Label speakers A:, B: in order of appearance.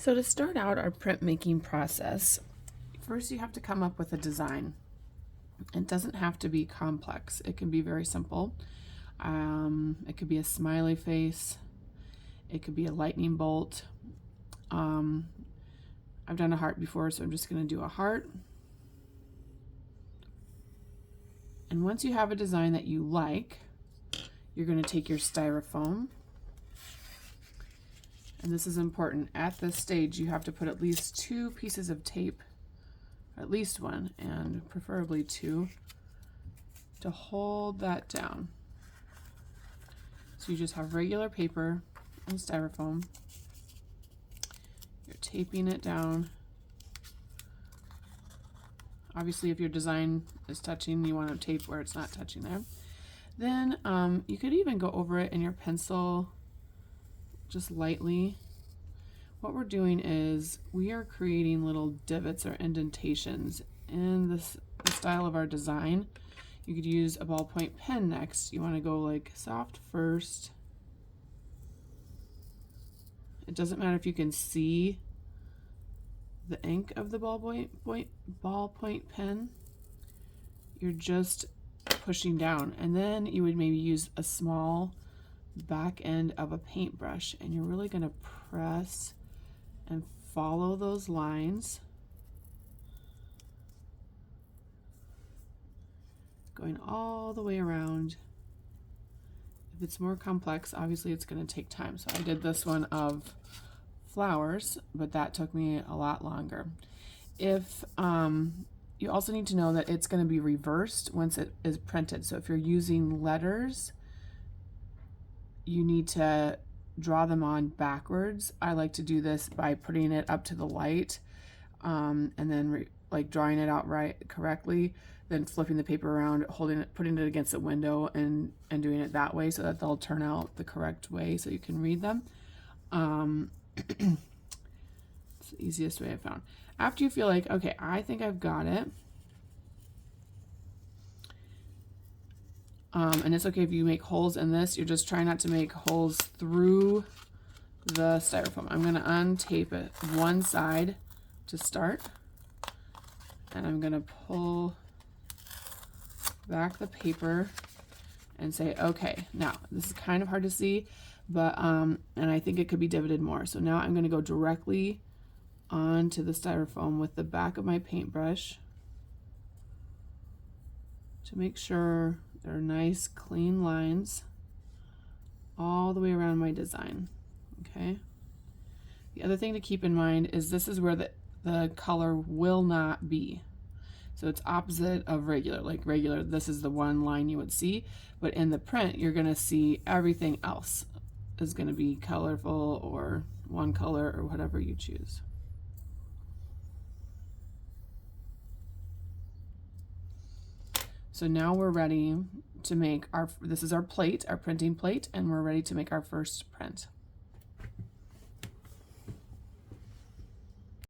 A: So to start out our printmaking process, first you have to come up with a design. It doesn't have to be complex. It can be very simple. It could be a smiley face. It could be a lightning bolt. I've done a heart before, so I'm just going to do a heart. And once you have a design that you like, you're going to take your styrofoam. And this is important. At this stage, you have to put at least 2 pieces of tape, at least one, and preferably 2, to hold that down. So you just have regular paper and styrofoam. You're taping it down. Obviously, if your design is touching, you want to tape where it's not touching there. Then you could even go over it in your pencil just lightly. What we're doing is we are creating little divots or indentations in the style of our design. You could use a ballpoint pen next. You want to go like soft first. It doesn't matter if you can see the ink of the ballpoint pen. You're just pushing down, and then you would maybe use a small back end of a paintbrush, and you're really going to press and follow those lines, going all the way around. If it's more complex, obviously it's going to take time. So I did this one of flowers, but that took me a lot longer. If you also need to know that it's going to be reversed once it is printed. So if you're using letters, you need to draw them on backwards. I like to do this by putting it up to the light and then like drawing it out correctly, then flipping the paper around, putting it against the window and doing it that way so that they'll turn out the correct way so you can read them. It's the easiest way I found. After you feel like, okay, I think I've got it, and it's okay if you make holes in this. You're just trying not to make holes through the styrofoam. I'm going to untape it one side to start, and I'm going to pull back the paper and say, okay, now this is kind of hard to see, but and I think it could be divoted more. So now I'm going to go directly onto the styrofoam with the back of my paintbrush to make sure there are nice clean lines all the way around my design. Okay. The other thing to keep in mind is this is where the color will not be. So it's opposite of regular. Like regular, this is the one line you would see, but in the print, you're going to see everything else is going to be colorful or one color or whatever you choose. So now we're ready to make this is our plate, our printing plate, and we're ready to make our first print.